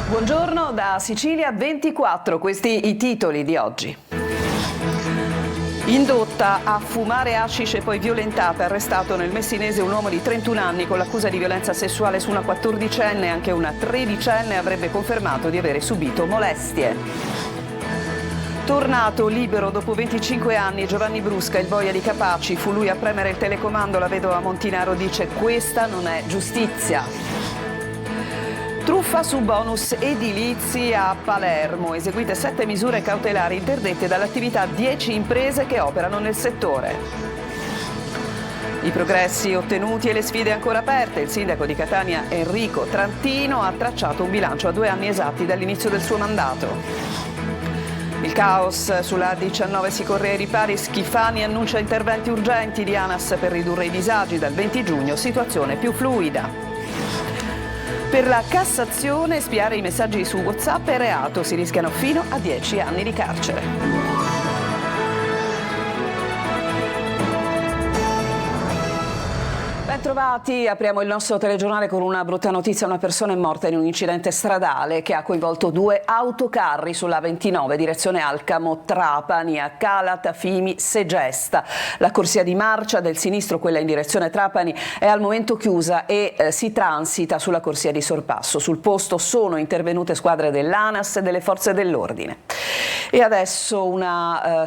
Buongiorno da Sicilia 24, questi i titoli di oggi. Indotta a fumare hashish e poi violentata, arrestato nel Messinese un uomo di 31 anni con l'accusa di violenza sessuale su una 14enne, anche una 13enne avrebbe confermato di avere subito molestie. Tornato libero dopo 25 anni, Giovanni Brusca, il boia di Capaci, fu lui a premere il telecomando, la vedova Montinaro dice questa non è giustizia. Truffa su bonus edilizi a Palermo, eseguite 7 misure cautelari interdette dall'attività 10 imprese che operano nel settore. I progressi ottenuti e le sfide ancora aperte, il sindaco di Catania Enrico Trantino ha tracciato un bilancio a 2 anni esatti dall'inizio del suo mandato. Il caos sulla A19 si corre ai ripari, Schifani annuncia interventi urgenti di ANAS per ridurre i disagi, dal 20 giugno situazione più fluida. Per la Cassazione spiare i messaggi su WhatsApp è reato, si rischiano fino a 10 anni di carcere. Bentrovati, apriamo il nostro telegiornale con una brutta notizia. Una persona è morta in un incidente stradale che ha coinvolto 2 autocarri sulla 29 direzione Alcamo-Trapani a Calatafimi-Segesta. La corsia di marcia del sinistro, quella in direzione Trapani, è al momento chiusa e si transita sulla corsia di sorpasso. Sul posto sono intervenute squadre dell'ANAS e delle forze dell'ordine. E adesso una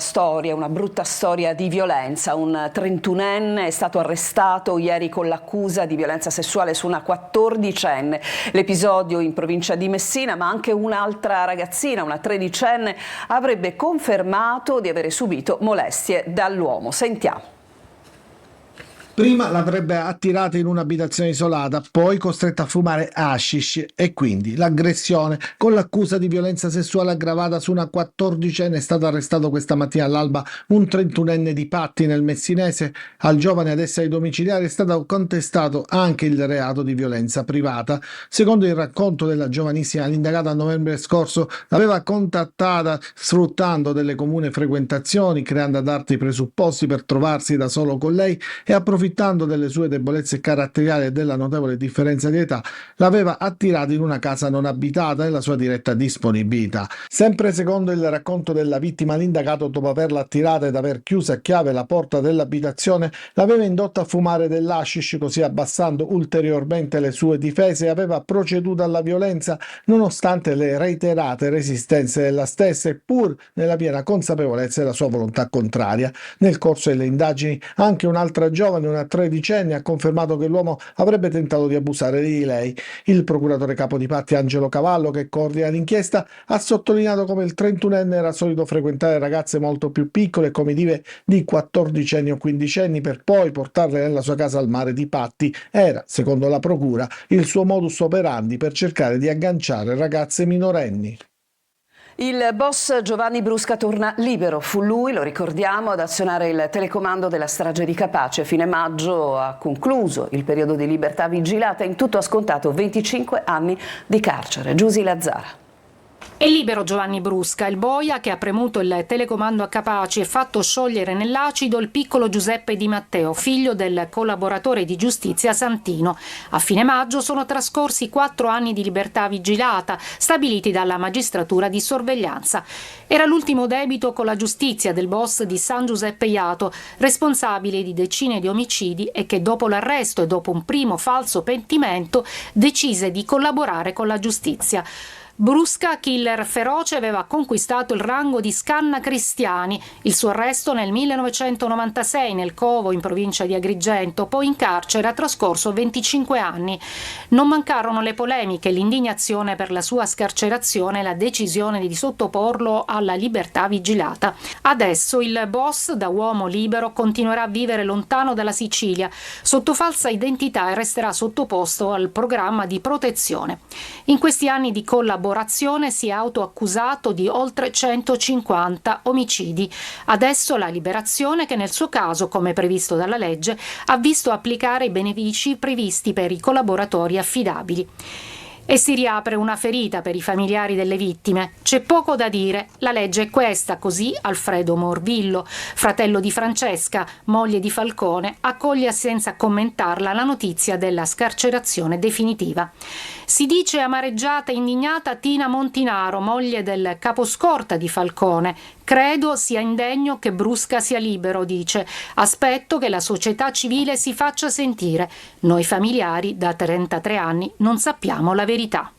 brutta storia di violenza. Un 31enne è stato arrestato ieri con l'accusa di violenza sessuale su una 14enne. L'episodio in provincia di Messina, ma anche un'altra ragazzina, una 13enne, avrebbe confermato di avere subito molestie dall'uomo. Sentiamo. Prima l'avrebbe attirata in un'abitazione isolata, poi costretta a fumare hashish e quindi l'aggressione con l'accusa di violenza sessuale aggravata su una 14enne. È stato arrestato questa mattina all'alba un 31enne di Patti nel Messinese. Al giovane ad essere domiciliare è stato contestato anche il reato di violenza privata. Secondo il racconto della giovanissima, l'indagata a novembre scorso l'aveva contattata sfruttando delle comuni frequentazioni, creando ad arte i presupposti per trovarsi da solo con lei e approfittando delle sue debolezze caratteriali e della notevole differenza di età, l'aveva attirato in una casa non abitata nella sua diretta disponibilità. Sempre secondo il racconto della vittima, l'indagato, dopo averla attirata ed aver chiuso a chiave la porta dell'abitazione, l'aveva indotta a fumare dell'hashish, così abbassando ulteriormente le sue difese, e aveva proceduto alla violenza nonostante le reiterate resistenze della stessa e pur nella piena consapevolezza della sua volontà contraria. Nel corso delle indagini anche un'altra giovane, una 13enne, ha confermato che l'uomo avrebbe tentato di abusare di lei. Il procuratore capo di Patti, Angelo Cavallo, che coordina l'inchiesta, ha sottolineato come il 31enne era solito frequentare ragazze molto più piccole, comitive di 14 anni o 15 anni, per poi portarle nella sua casa al mare di Patti. Era, secondo la procura, il suo modus operandi per cercare di agganciare ragazze minorenni. Il boss Giovanni Brusca torna libero. Fu lui, lo ricordiamo, ad azionare il telecomando della strage di Capaci. A fine maggio ha concluso il periodo di libertà vigilata. In tutto ha scontato 25 anni di carcere. Giusy Lazzara. È libero Giovanni Brusca, il boia che ha premuto il telecomando a Capaci e fatto sciogliere nell'acido il piccolo Giuseppe Di Matteo, figlio del collaboratore di giustizia Santino. A fine maggio sono trascorsi 4 anni di libertà vigilata, stabiliti dalla magistratura di sorveglianza. Era l'ultimo debito con la giustizia del boss di San Giuseppe Jato, responsabile di decine di omicidi e che dopo l'arresto e dopo un primo falso pentimento decise di collaborare con la giustizia. Brusca, killer feroce, aveva conquistato il rango di Scanna Cristiani. Il suo arresto nel 1996 nel Covo, in provincia di Agrigento, poi in carcere ha trascorso 25 anni. Non mancarono le polemiche, l'indignazione per la sua scarcerazione e la decisione di sottoporlo alla libertà vigilata. Adesso il boss, da uomo libero, continuerà a vivere lontano dalla Sicilia, sotto falsa identità, e resterà sottoposto al programma di protezione. In questi anni di collaborazione si è autoaccusato di oltre 150 omicidi. Adesso la liberazione, che nel suo caso, come previsto dalla legge, ha visto applicare i benefici previsti per i collaboratori affidabili. E si riapre una ferita per i familiari delle vittime. C'è poco da dire, la legge è questa, così Alfredo Morvillo, fratello di Francesca, moglie di Falcone, accoglie senza commentarla la notizia della scarcerazione definitiva. Si dice amareggiata e indignata Tina Montinaro, moglie del caposcorta di Falcone. Credo sia indegno che Brusca sia libero, dice. Aspetto che la società civile si faccia sentire. Noi familiari, da 33 anni, non sappiamo la verità.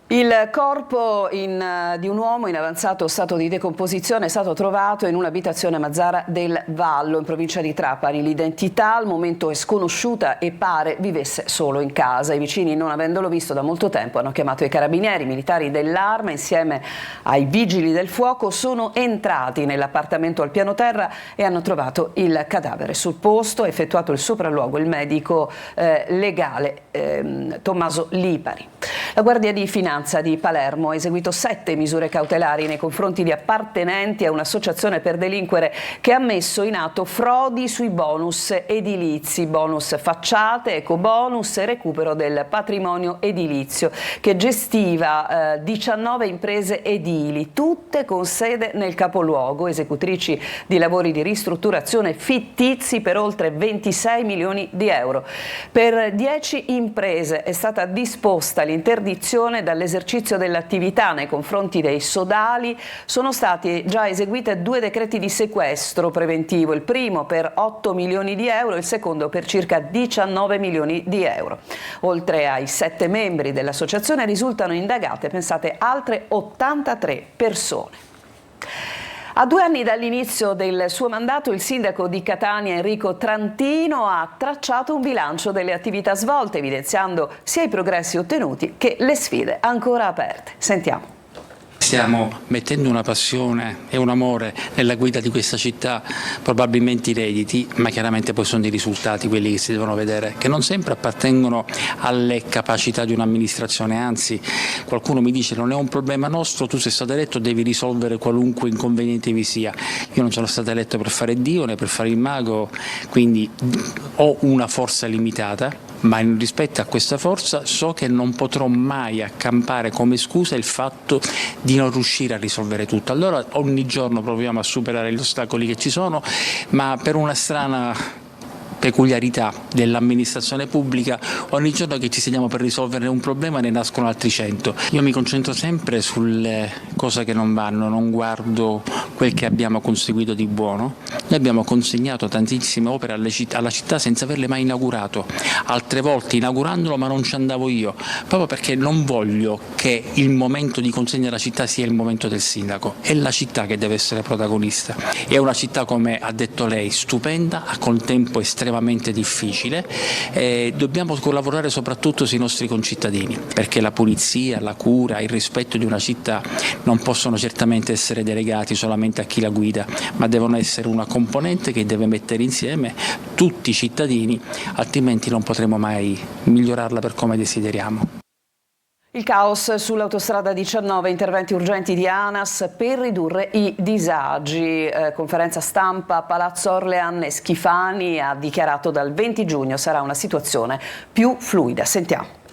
Il corpo di un uomo in avanzato stato di decomposizione è stato trovato in un'abitazione a Mazara del Vallo, in provincia di Trapani. L'identità al momento è sconosciuta e pare vivesse solo in casa. I vicini, non avendolo visto da molto tempo, hanno chiamato i carabinieri. I militari dell'Arma, insieme ai vigili del fuoco, sono entrati nell'appartamento al piano terra e hanno trovato il cadavere. Sul posto ha effettuato il sopralluogo il medico legale Tommaso Lipari. La Guardia di Finanza di Palermo ha eseguito 7 misure cautelari nei confronti di appartenenti a un'associazione per delinquere che ha messo in atto frodi sui bonus edilizi, bonus facciate, ecobonus e recupero del patrimonio edilizio, che gestiva 19 imprese edili, tutte con sede nel capoluogo, esecutrici di lavori di ristrutturazione fittizi per oltre 26 milioni di euro. Per 10 imprese è stata disposta l'interdizione dall'esercizio dell'attività nei confronti dei sodali. Sono stati già eseguite 2 decreti di sequestro preventivo, il primo per 8 milioni di euro e il secondo per circa 19 milioni di euro. Oltre ai 7 membri dell'associazione risultano indagate, pensate, altre 83 persone. A 2 anni dall'inizio del suo mandato, il sindaco di Catania Enrico Trantino ha tracciato un bilancio delle attività svolte, evidenziando sia i progressi ottenuti che le sfide ancora aperte. Sentiamo. Stiamo mettendo una passione e un amore nella guida di questa città, probabilmente inediti, ma chiaramente poi sono i risultati quelli che si devono vedere, che non sempre appartengono alle capacità di un'amministrazione, anzi qualcuno mi dice non è un problema nostro, tu sei stato eletto, devi risolvere qualunque inconveniente vi sia. Io non sono stato eletto per fare Dio né per fare il mago, quindi ho una forza limitata, ma rispetto a questa forza so che non potrò mai accampare come scusa il fatto di non riuscire a risolvere tutto. Allora ogni giorno proviamo a superare gli ostacoli che ci sono, ma per una strana peculiarità dell'amministrazione pubblica, ogni giorno che ci sediamo per risolvere un problema ne nascono altri 100. Io mi concentro sempre sulle cose che non vanno, non guardo quel che abbiamo conseguito di buono. Noi abbiamo consegnato tantissime opere alla città senza averle mai inaugurato, altre volte inaugurandolo ma non ci andavo io, proprio perché non voglio che il momento di consegna alla città sia il momento del sindaco, è la città che deve essere protagonista. È una città, come ha detto lei, stupenda, a contempo estremamente difficile, e dobbiamo collaborare soprattutto sui nostri concittadini, perché la pulizia, la cura, il rispetto di una città non possono certamente essere delegati solamente a chi la guida, ma devono essere una componente che deve mettere insieme tutti i cittadini, altrimenti non potremo mai migliorarla per come desideriamo. Il caos sull'autostrada 19, interventi urgenti di ANAS per ridurre i disagi. Conferenza stampa a Palazzo Orlean, Schifani ha dichiarato dal 20 giugno sarà una situazione più fluida. Sentiamo.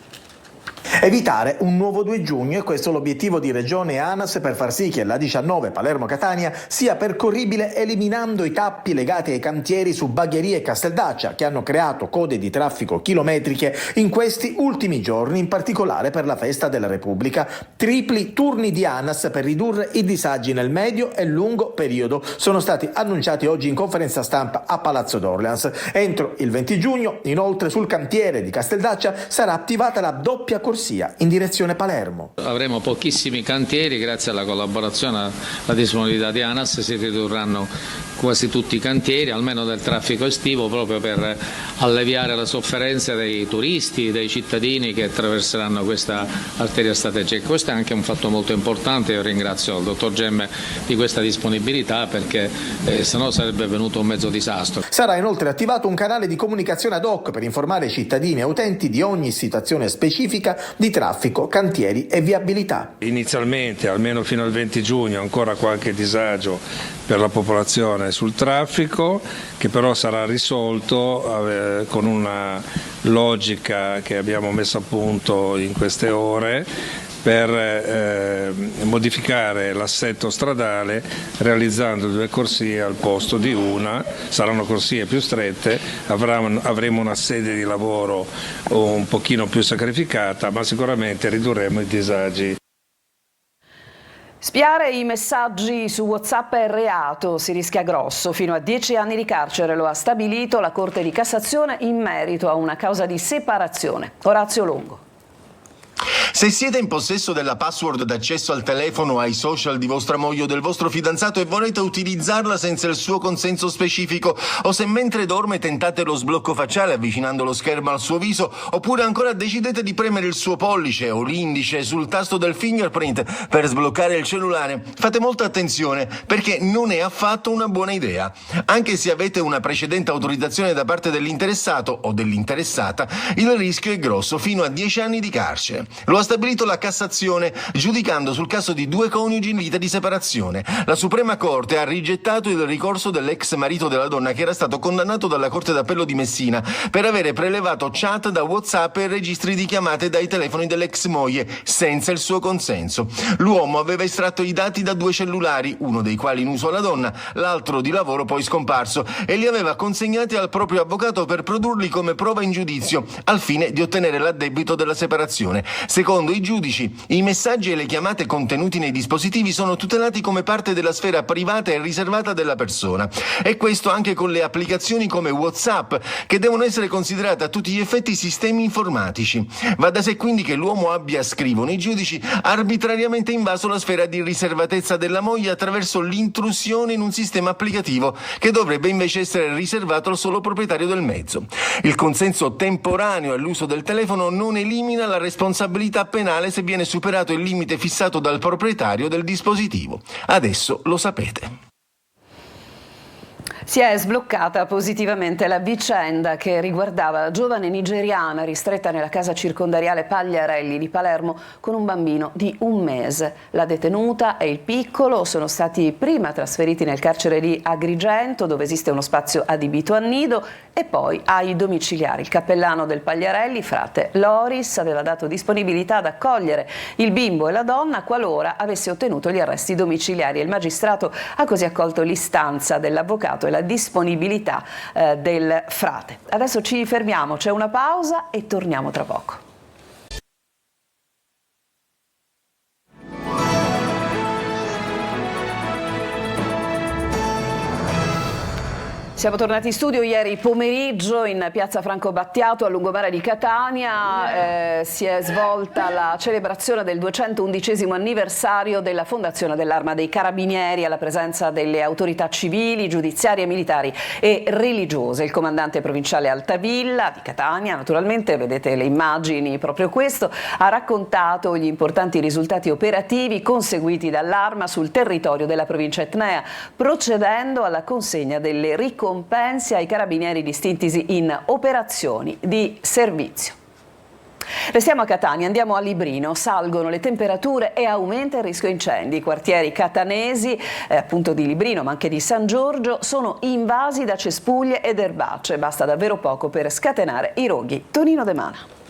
Evitare un nuovo 2 giugno è questo l'obiettivo di Regione e ANAS per far sì che la 19 Palermo-Catania sia percorribile eliminando i tappi legati ai cantieri su Bagheria e Casteldaccia che hanno creato code di traffico chilometriche in questi ultimi giorni, in particolare per la festa della Repubblica. Tripli turni di ANAS per ridurre i disagi nel medio e lungo periodo sono stati annunciati oggi in conferenza stampa a Palazzo d'Orleans. Entro il 20 giugno, inoltre, sul cantiere di Casteldaccia sarà attivata la doppia corsia in direzione Palermo. Avremo pochissimi cantieri, grazie alla collaborazione e alla disponibilità di ANAS si ridurranno quasi tutti i cantieri, almeno del traffico estivo, proprio per alleviare le sofferenze dei turisti, dei cittadini che attraverseranno questa arteria strategica. Questo è anche un fatto molto importante, io ringrazio il dottor Gemme di questa disponibilità, perché sennò sarebbe venuto un mezzo disastro. Sarà inoltre attivato un canale di comunicazione ad hoc per informare cittadini e utenti di ogni situazione specifica di traffico, cantieri e viabilità. Inizialmente, almeno fino al 20 giugno, ancora qualche disagio per la popolazione sul traffico, che però sarà risolto con una logica che abbiamo messo a punto in queste ore per modificare l'assetto stradale realizzando 2 corsie al posto di una. Saranno corsie più strette, avremo una sede di lavoro un pochino più sacrificata, ma sicuramente ridurremo i disagi. Spiare i messaggi su WhatsApp è reato, si rischia grosso, fino a 10 anni di carcere, lo ha stabilito la Corte di Cassazione in merito a una causa di separazione. Orazio Longo. Se siete in possesso della password d'accesso al telefono o ai social di vostra moglie o del vostro fidanzato e volete utilizzarla senza il suo consenso specifico, o se mentre dorme tentate lo sblocco facciale avvicinando lo schermo al suo viso, oppure ancora decidete di premere il suo pollice o l'indice sul tasto del fingerprint per sbloccare il cellulare, fate molta attenzione perché non è affatto una buona idea. Anche se avete una precedente autorizzazione da parte dell'interessato o dell'interessata, il rischio è grosso, fino a 10 anni di carcere. Lo ha stabilito la Cassazione, giudicando sul caso di 2 coniugi in vita di separazione. La Suprema Corte ha rigettato il ricorso dell'ex marito della donna, che era stato condannato dalla Corte d'Appello di Messina per avere prelevato chat da WhatsApp e registri di chiamate dai telefoni dell'ex moglie senza il suo consenso. L'uomo aveva estratto i dati da 2 cellulari, uno dei quali in uso alla donna, l'altro di lavoro poi scomparso, e li aveva consegnati al proprio avvocato per produrli come prova in giudizio, al fine di ottenere l'addebito della separazione. Secondo i giudici, i messaggi e le chiamate contenuti nei dispositivi sono tutelati come parte della sfera privata e riservata della persona. E questo anche con le applicazioni come WhatsApp, che devono essere considerate a tutti gli effetti sistemi informatici. Va da sé quindi che l'uomo abbia, scrivono i giudici, arbitrariamente invaso la sfera di riservatezza della moglie attraverso l'intrusione in un sistema applicativo che dovrebbe invece essere riservato al solo proprietario del mezzo. Il consenso temporaneo all'uso del telefono non elimina la responsabilità penale se viene superato il limite fissato dal proprietario del dispositivo. Adesso lo sapete. Si è sbloccata positivamente la vicenda che riguardava la giovane nigeriana ristretta nella casa circondariale Pagliarelli di Palermo con un bambino di 1 mese. La detenuta e il piccolo sono stati prima trasferiti nel carcere di Agrigento, dove esiste uno spazio adibito a nido, e poi ai domiciliari. Il cappellano del Pagliarelli, frate Loris, aveva dato disponibilità ad accogliere il bimbo e la donna qualora avesse ottenuto gli arresti domiciliari, e il magistrato ha così accolto l'istanza dell'avvocato e la disponibilità del frate. Adesso ci fermiamo, c'è una pausa e torniamo tra poco. Siamo tornati in studio ieri pomeriggio in piazza Franco Battiato a lungomare di Catania. Si è svolta la celebrazione del 211° anniversario della fondazione dell'Arma dei Carabinieri alla presenza delle autorità civili, giudiziarie, militari e religiose. Il comandante provinciale Altavilla di Catania, naturalmente, vedete le immagini, proprio questo, ha raccontato gli importanti risultati operativi conseguiti dall'Arma sul territorio della provincia etnea, procedendo alla consegna delle ricompense ai carabinieri distintisi in operazioni di servizio. Restiamo a Catania, andiamo a Librino, salgono le temperature e aumenta il rischio incendi. I quartieri catanesi, appunto di Librino ma anche di San Giorgio, sono invasi da cespuglie ed erbacce, basta davvero poco per scatenare i roghi. Tonino De Mana.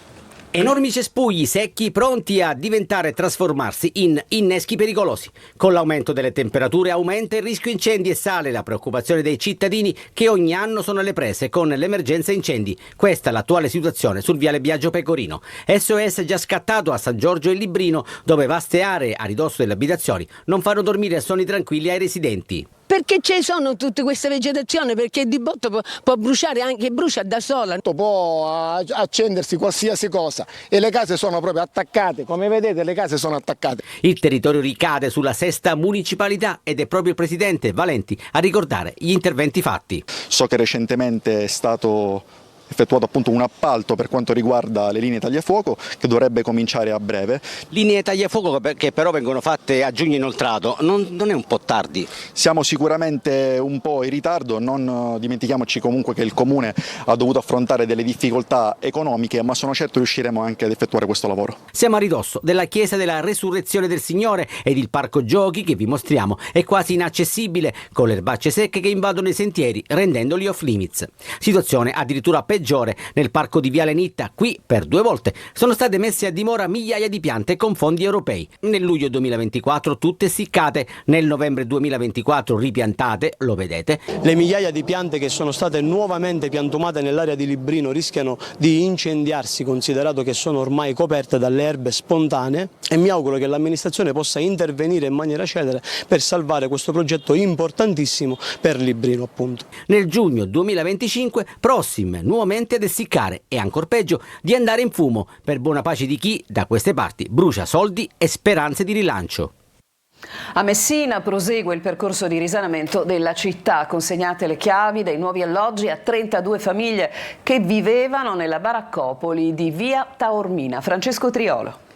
Enormi cespugli secchi pronti a diventare e trasformarsi in inneschi pericolosi. Con l'aumento delle temperature aumenta il rischio incendi e sale la preoccupazione dei cittadini che ogni anno sono alle prese con l'emergenza incendi. Questa è l'attuale situazione sul viale Biagio Pecorino. SOS è già scattato a San Giorgio e Librino, dove vaste aree a ridosso delle abitazioni non fanno dormire sonni tranquilli ai residenti. Perché ci sono tutte queste vegetazioni? Perché di botto può bruciare, anche brucia da sola. Può accendersi qualsiasi cosa e le case sono proprio attaccate, come vedete le case sono attaccate. Il territorio ricade sulla 6ª municipalità ed è proprio il presidente Valenti a ricordare gli interventi fatti. So che recentemente è stato effettuato appunto un appalto per quanto riguarda le linee tagliafuoco che dovrebbe cominciare a breve. Linee tagliafuoco che però vengono fatte a giugno inoltrato, non è un po' tardi? Siamo sicuramente un po' in ritardo, non dimentichiamoci comunque che il Comune ha dovuto affrontare delle difficoltà economiche, ma sono certo riusciremo anche ad effettuare questo lavoro. Siamo a ridosso della chiesa della Resurrezione del Signore ed il parco giochi che vi mostriamo è quasi inaccessibile, con le erbacce secche che invadono i sentieri rendendoli off limits. Situazione addirittura peggiore nel parco di Viale Nitta. Qui per 2 volte sono state messe a dimora migliaia di piante con fondi europei. Nel luglio 2024 tutte essiccate, nel novembre 2024 ripiantate, lo vedete. Le migliaia di piante che sono state nuovamente piantumate nell'area di Librino rischiano di incendiarsi, considerato che sono ormai coperte dalle erbe spontanee, e mi auguro che l'amministrazione possa intervenire in maniera celere per salvare questo progetto importantissimo per Librino, appunto. Nel giugno 2025 prossime nuovamente ad essiccare e ancor peggio di andare in fumo, per buona pace di chi da queste parti brucia soldi e speranze di rilancio. A Messina prosegue il percorso di risanamento della città, consegnate le chiavi dei nuovi alloggi a 32 famiglie che vivevano nella baraccopoli di via Taormina. Francesco Triolo.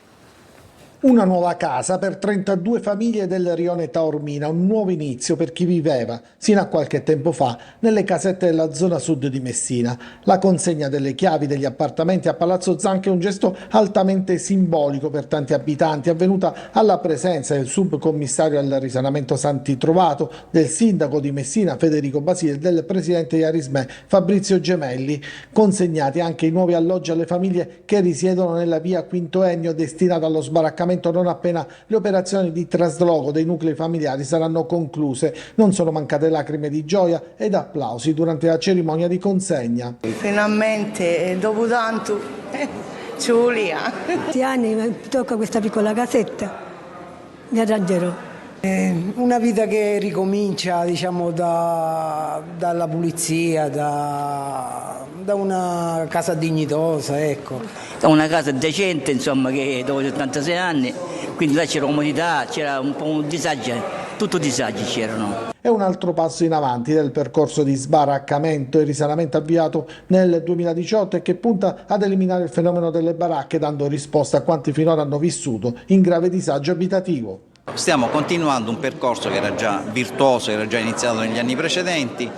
Una nuova casa per 32 famiglie del rione Taormina, un nuovo inizio per chi viveva, sino a qualche tempo fa, nelle casette della zona sud di Messina. La consegna delle chiavi degli appartamenti a Palazzo Zanchi è un gesto altamente simbolico per tanti abitanti, avvenuta alla presenza del subcommissario al risanamento Santi Trovato, del sindaco di Messina Federico Basile e del presidente di Arismè Fabrizio Gemelli. Consegnati anche i nuovi alloggi alle famiglie che risiedono nella via Quinto Ennio, destinata allo sbaraccamento non appena le operazioni di trasloco dei nuclei familiari saranno concluse. Non sono mancate lacrime di gioia ed applausi durante la cerimonia di consegna. Finalmente, dopo tanto, Giulia. 20 anni mi tocca questa piccola casetta, mi arrangerò. Una vita che ricomincia, diciamo, dalla pulizia, da una casa dignitosa, ecco. Da una casa decente, insomma, che dopo 76 anni, quindi là c'era comodità, c'era un po' un disagio, tutto disagi c'erano. È un altro passo in avanti del percorso di sbaraccamento e risanamento avviato nel 2018 e che punta ad eliminare il fenomeno delle baracche, dando risposta a quanti finora hanno vissuto in grave disagio abitativo. Stiamo continuando un percorso che era già virtuoso, era già iniziato negli anni precedenti.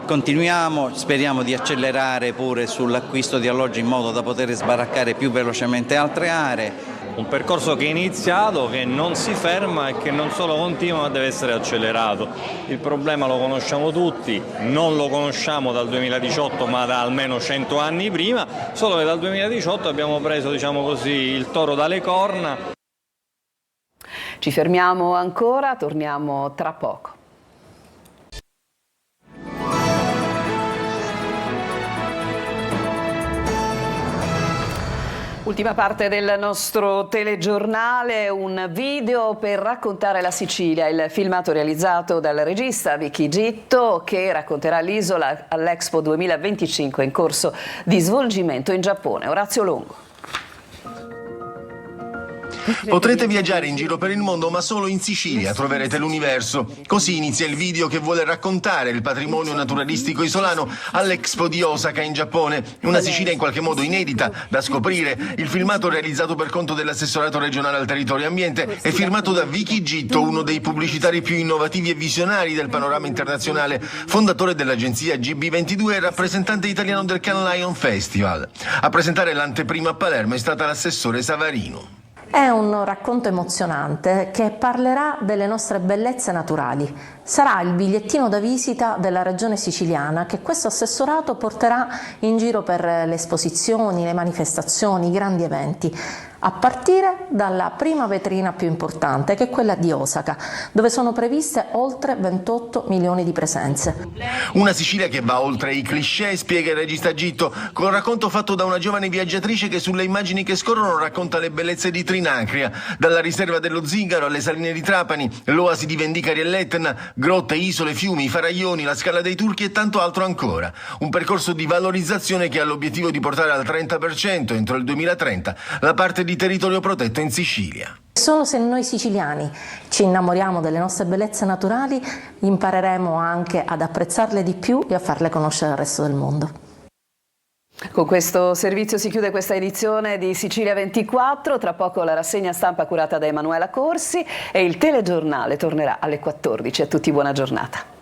Continuiamo, speriamo di accelerare pure sull'acquisto di alloggi in modo da poter sbaraccare più velocemente altre aree. Un percorso che è iniziato, che non si ferma e che non solo continua ma deve essere accelerato. Il problema lo conosciamo tutti, non lo conosciamo dal 2018 ma da almeno 100 anni prima, solo che dal 2018 abbiamo preso, diciamo così, il toro dalle corna. Ci fermiamo ancora, torniamo tra poco. Ultima parte del nostro telegiornale, un video per raccontare la Sicilia, il filmato realizzato dal regista Vicky Gitto che racconterà l'isola all'Expo 2025 in corso di svolgimento in Giappone. Orazio Longo. Potrete viaggiare in giro per il mondo, ma solo in Sicilia troverete l'universo. Così inizia il video che vuole raccontare il patrimonio naturalistico isolano all'Expo di Osaka in Giappone. Una Sicilia in qualche modo inedita, da scoprire. Il filmato, realizzato per conto dell'assessorato regionale al territorio e ambiente, è firmato da Vicky Gitto, uno dei pubblicitari più innovativi e visionari del panorama internazionale, fondatore dell'agenzia GB22 e rappresentante italiano del Cannes Lion Festival. A presentare l'anteprima a Palermo è stata l'assessore Savarino. È un racconto emozionante che parlerà delle nostre bellezze naturali. Sarà il bigliettino da visita della regione siciliana che questo assessorato porterà in giro per le esposizioni, le manifestazioni, i grandi eventi, a partire dalla prima vetrina più importante, che è quella di Osaka, dove sono previste oltre 28 milioni di presenze. Una Sicilia che va oltre i cliché, spiega il regista Gitto, con un racconto fatto da una giovane viaggiatrice che sulle immagini che scorrono racconta le bellezze di Trinacria, dalla riserva dello Zingaro alle saline di Trapani, l'oasi di Vendicari e l'Etna, grotte, isole, fiumi, faraglioni, la Scala dei Turchi e tanto altro ancora. Un percorso di valorizzazione che ha l'obiettivo di portare al 30% entro il 2030 la parte di territorio protetto in Sicilia. Solo se noi siciliani ci innamoriamo delle nostre bellezze naturali, impareremo anche ad apprezzarle di più e a farle conoscere al resto del mondo. Con questo servizio si chiude questa edizione di Sicilia 24, tra poco la rassegna stampa curata da Emanuela Corsi e il telegiornale tornerà alle 14. A tutti buona giornata.